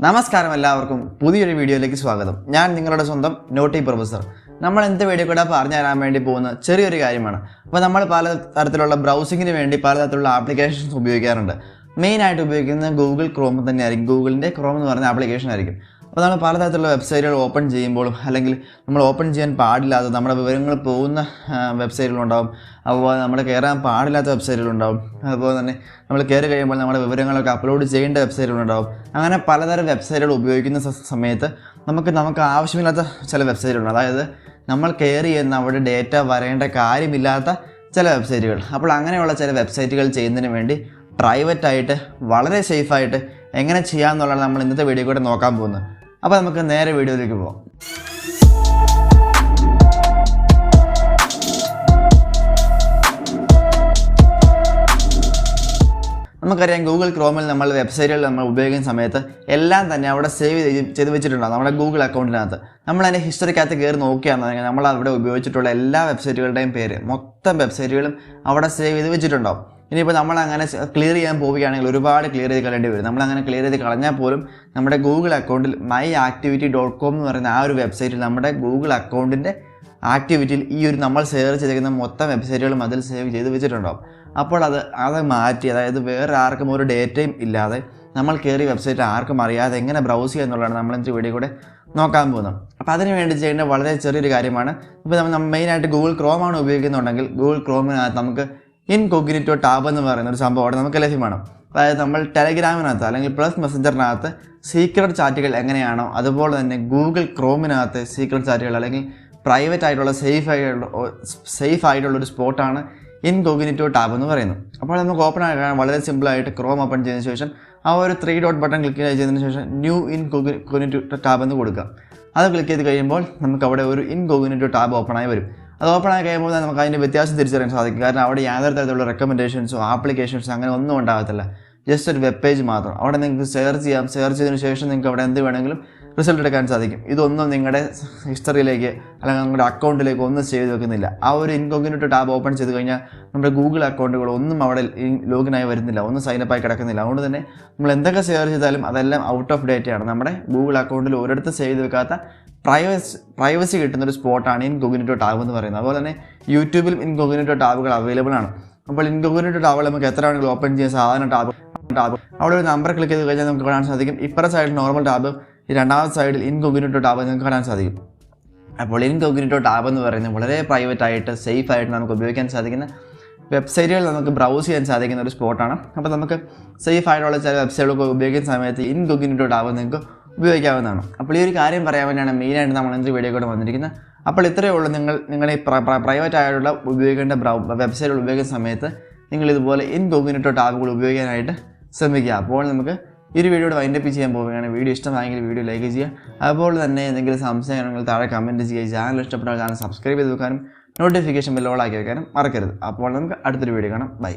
നമസ്കാരം എല്ലാവർക്കും പുതിയൊരു വീഡിയോയിലേക്ക് സ്വാഗതം. ഞാൻ നിങ്ങളുടെ സ്വന്തം നോട്ടി പ്രൊഫസർ. നമ്മൾ ഇന്നത്തെ വീഡിയോ കൂടെ പറഞ്ഞു തരാൻ വേണ്ടി പോകുന്ന ചെറിയൊരു കാര്യമാണ്. അപ്പോൾ നമ്മൾ പല തരത്തിലുള്ള ബ്രൗസിങ്ങിന് വേണ്ടി പലതരത്തിലുള്ള ആപ്ലിക്കേഷൻസ് ഉപയോഗിക്കാറുണ്ട്. മെയിനായിട്ട് ഉപയോഗിക്കുന്നത് ഗൂഗിൾ ക്രോം തന്നെയായിരിക്കും. ഗൂഗിളിൻ്റെ ക്രോം എന്ന് പറയുന്ന ആപ്ലിക്കേഷൻ ആയിരിക്കും. അപ്പോൾ നമ്മൾ പലതരത്തിലുള്ള വെബ്സൈറ്റുകൾ ഓപ്പൺ ചെയ്യുമ്പോഴും അല്ലെങ്കിൽ നമ്മൾ ഓപ്പൺ ചെയ്യാൻ പാടില്ലാത്ത നമ്മുടെ വിവരങ്ങൾ പോകുന്ന വെബ്സൈറ്റുകളുണ്ടാവും. അതുപോലെ നമ്മൾ കയറാൻ പാടില്ലാത്ത വെബ്സൈറ്റുകളുണ്ടാവും. അതുപോലെ തന്നെ നമ്മൾ കയറി കഴിയുമ്പോൾ നമ്മുടെ വിവരങ്ങളൊക്കെ അപ്ലോഡ് ചെയ്യേണ്ട വെബ്സൈറ്റുകളുണ്ടാവും. അങ്ങനെ പലതരം വെബ്സൈറ്റുകൾ ഉപയോഗിക്കുന്ന സമയത്ത് നമുക്ക് ആവശ്യമില്ലാത്ത ചില വെബ്സൈറ്റുകളുണ്ട്. അതായത് നമ്മൾ കയറി ചെയ്യുന്ന അവിടെ ഡേറ്റ വരേണ്ട കാര്യമില്ലാത്ത ചില വെബ്സൈറ്റുകൾ. അപ്പോൾ അങ്ങനെയുള്ള ചില വെബ്സൈറ്റുകൾ ചെയ്യുന്നതിന് വേണ്ടി പ്രൈവറ്റായിട്ട് വളരെ സേഫായിട്ട് എങ്ങനെ ചെയ്യാമെന്നുള്ളതാണ് നമ്മൾ ഇന്നത്തെ വീഡിയോ കൂടെ നോക്കാൻ പോകുന്നത്. അപ്പോൾ നമുക്ക് നേരെ വീഡിയോയിലേക്ക് പോകാം. നമുക്കറിയാം, ഗൂഗിൾ ക്രോമിൽ നമ്മൾ വെബ്സൈറ്റുകൾ നമ്മൾ ഉപയോഗിക്കുന്ന സമയത്ത് എല്ലാം തന്നെ അവിടെ സേവ് ചെയ്ത് വെച്ചിട്ടുണ്ടാകും നമ്മുടെ ഗൂഗിൾ അക്കൗണ്ടിനകത്ത്. നമ്മൾ അതിൻ്റെ ഹിസ്റ്ററിക്കകത്ത് കയറി നോക്കുകയാണെന്നുണ്ടെങ്കിൽ നമ്മൾ അവിടെ ഉപയോഗിച്ചിട്ടുള്ള എല്ലാ വെബ്സൈറ്റുകളുടെയും പേര് മൊത്തം വെബ്സൈറ്റുകളും അവിടെ സേവ് ചെയ്ത് വെച്ചിട്ടുണ്ടാകും. ഇനിയിപ്പോൾ നമ്മളങ്ങനെ ക്ലിയർ ചെയ്യാൻ പോവുകയാണെങ്കിൽ ഒരുപാട് ക്ലിയർ ചെയ്ത് കളയേണ്ടി വരും. നമ്മളങ്ങനെ ക്ലിയർ ചെയ്ത് കളഞ്ഞാൽ പോലും നമ്മുടെ ഗൂഗിൾ അക്കൗണ്ടിൽ myactivity.com എന്ന് പറയുന്ന ആ ഒരു വെബ്സൈറ്റിൽ നമ്മുടെ ഗൂഗിൾ അക്കൗണ്ടിൻ്റെ ആക്ടിവിറ്റിയിൽ ഈ ഒരു നമ്മൾ ഷെയർ ചെയ്തിരിക്കുന്ന മൊത്തം വെബ്സൈറ്റുകളും അതിൽ സേവ് ചെയ്ത് വെച്ചിട്ടുണ്ടാകും. അപ്പോൾ അത് മാറ്റി, അതായത് വേറെ ആർക്കും ഒരു ഡേറ്റയും ഇല്ലാതെ നമ്മൾ കയറി വെബ്സൈറ്റ് ആർക്കും അറിയാതെ എങ്ങനെ ബ്രൗസ് ചെയ്യുക എന്നുള്ളതാണ് നമ്മൾ ഇന്നത്തെ വീഡിയോ കൂടെ നോക്കാൻ പോകുന്നത്. അപ്പോൾ അതിന് വേണ്ടി ചെയ്യേണ്ട വളരെ ചെറിയൊരു കാര്യമാണ്. ഇപ്പോൾ നമ്മൾ മെയിനായിട്ട് ഗൂഗിൾ ക്രോമാണ് ഉപയോഗിക്കുന്നുണ്ടെങ്കിൽ ഗൂഗിൾ ക്രോമിനകത്ത് നമുക്ക് ഇൻകോഗ്നിറ്റോ ടാബ് എന്ന് പറയുന്ന ഒരു സംഭവം അവിടെ നമുക്ക് ലഭ്യമാണ്. അതായത് നമ്മൾ ടെലഗ്രാമിനകത്ത് അല്ലെങ്കിൽ പ്ലസ് മെസ്സഞ്ചറിനകത്ത് സീക്രട്ട് ചാറ്റുകൾ എങ്ങനെയാണോ അതുപോലെ തന്നെ ഗൂഗിൾ ക്രോമിനകത്ത് സീക്രട്ട് ചാറ്റുകൾ അല്ലെങ്കിൽ പ്രൈവറ്റ് ആയിട്ടുള്ള സേഫ് ആയിട്ടുള്ള ഒരു സ്പോട്ടാണ് ഇൻകോഗ്നിറ്റോ ടാബ് എന്ന് പറയുന്നത്. അപ്പോൾ നമുക്ക് ഓപ്പൺ ആക്കാൻ വളരെ സിമ്പിളായിട്ട് ക്രോം ഓപ്പൺ ചെയ്തതിന് ശേഷം ആ ഒരു 3 ഡോട്ട് ബട്ടൺ ക്ലിക്ക് ചെയ്തതിന് ശേഷം ന്യൂ ഇൻകോഗ്നിറ്റോ ടാബ് എന്ന് കൊടുക്കുക. അത് ക്ലിക്ക് ചെയ്ത് കഴിയുമ്പോൾ നമുക്ക് അവിടെ ഒരു ഇൻകോഗ്നിറ്റോ ടാബ് ഓപ്പണായി വരും. അത് ഓപ്പൺ ആയി കഴിയുമ്പോൾ നമുക്ക് അതിൻ്റെ വ്യത്യാസം തിരിച്ചറിയാൻ സാധിക്കും. കാരണം അവിടെ യാതൊരു തരത്തിലുള്ള റെക്കമെൻഡേഷൻസോ ആപ്ലിക്കേഷൻസോ അങ്ങനെ ഒന്നും ഉണ്ടാകത്തില്ല. ജസ്റ്റ് ഒരു വെബ് പേജ് മാത്രം. അവിടെ നിങ്ങൾക്ക് സെർച്ച് ചെയ്യാം. സെർച്ച് ചെയ്തതിന് ശേഷം നിങ്ങൾക്ക് അവിടെ എന്ത് വേണമെങ്കിലും റിസൾട്ട് എടുക്കാൻ സാധിക്കും. ഇതൊന്നും നിങ്ങളുടെ ഹിസ്റ്ററിയിലേക്ക് അല്ലെങ്കിൽ നിങ്ങളുടെ അക്കൗണ്ടിലേക്ക് ഒന്നും ചെയ്ത് വെക്കുന്നില്ല. ആ ഒരു ഇൻകോഗ്നിറ്റോ ടാബ് ഓപ്പൺ ചെയ്ത് കഴിഞ്ഞാൽ നമ്മുടെ ഗൂഗിൾ അക്കൗണ്ടുകൾ ഒന്നും അവിടെ ലോഗിനായി വരുന്നില്ല, ഒന്നും സൈനപ്പായി കിടക്കുന്നില്ല. അതുകൊണ്ട് തന്നെ നമ്മൾ എന്തൊക്കെ സെർച്ച് ചെയ്താലും അതെല്ലാം ഔട്ട് ഓഫ് ഡേറ്റയാണ്. നമ്മുടെ ഗൂഗിൾ അക്കൗണ്ടിൽ ഒരിടത്ത് സേവ് ചെയ്ത് വെക്കാത്ത പ്രൈവസി കിട്ടുന്നൊരു സ്പോട്ടാണ് ഇൻകോഗ്നിറ്റോ ടാബ് എന്ന് പറയുന്നത്. അതുപോലെ തന്നെ യൂട്യൂബിലും ഇൻകോഗ്നിറ്റോ ടാബുകൾ അവൈലബിൾ ആണ്. അപ്പോൾ ഇൻകോഗ്നിറ്റോ ടാബുകൾ നമുക്ക് എത്ര വേണമെങ്കിലും ഓപ്പൺ ചെയ്യാൻ സാധാരണ ടാബ് അവിടെ ഒരു നമ്പർ ക്ലിക്ക് ചെയ്ത് കഴിഞ്ഞാൽ നമുക്ക് കാണാൻ സാധിക്കും. ഇപ്പുറത്തെ സൈഡിൽ നോർമൽ ടാബ്, ഈ രണ്ടാമത്തെ സൈഡിൽ ഇൻകോഗ്നിറ്റോ ടാബ് നിങ്ങൾക്ക് കാണാൻ സാധിക്കും. അപ്പോൾ ഇൻകോഗ്നിറ്റോ ടാബ് എന്ന് പറയുന്നത് വളരെ പ്രൈവറ്റായിട്ട് സേഫായിട്ട് നമുക്ക് ഉപയോഗിക്കാൻ സാധിക്കുന്ന വെബ്സൈറ്റുകൾ നമുക്ക് ബ്രൗസ് ചെയ്യാൻ സാധിക്കുന്ന ഒരു സ്പോട്ടാണ്. അപ്പോൾ നമുക്ക് സേഫ് ആയിട്ടുള്ള ചില വെബ്സൈറ്റുകളൊക്കെ ഉപയോഗിക്കുന്ന സമയത്ത് ഇൻകോഗ്നിറ്റോ ടാബ് നിങ്ങൾക്ക് ഉപയോഗിക്കാവുന്നതാണ്. അപ്പോൾ ഈ ഒരു കാര്യം പറയാൻ വേണ്ടിയാണ് മെയിനായിട്ട് നമ്മൾ ഇന്നത്തെ വീഡിയോ കൂടെ വന്നിരിക്കുന്നത്. അപ്പോൾ ഇത്രയേ ഉള്ളൂ. നിങ്ങൾ ഈ പ്രൈവറ്റ് ആയിട്ടുള്ള ഉപയോഗിക്കേണ്ട വെബ്സൈറ്റുകൾ ഉപയോഗിക്കുന്ന സമയത്ത് നിങ്ങൾ ഇതുപോലെ ഇൻകോഗ്നിറ്റോ ടാബുകൾ ഉപയോഗിക്കാനായിട്ട് ശ്രമിക്കുക. അപ്പോൾ നമുക്ക് ഈ ഒരു വീഡിയോയുടെ വൈൻഡപ്പ് ചെയ്യാൻ പോവുകയാണ്. വീഡിയോ ഇഷ്ടമായെങ്കിൽ വീഡിയോ ലൈക്ക് ചെയ്യുക. അതുപോലെ തന്നെ എന്തെങ്കിലും സംശയങ്ങൾ താഴെ കമൻറ്റ് ചെയ്യുക. ചാനൽ ഇഷ്ടപ്പെട്ടാൽ ചാനൽ സബ്സ്ക്രൈബ് ചെയ്ത് വെക്കാനും നോട്ടിഫിക്കേഷൻ ബെൽ ഓൾ ആക്കി വെക്കാനും മറക്കരുത്. അപ്പോൾ നമുക്ക് അടുത്തൊരു വീഡിയോ കാണാം. ബൈ.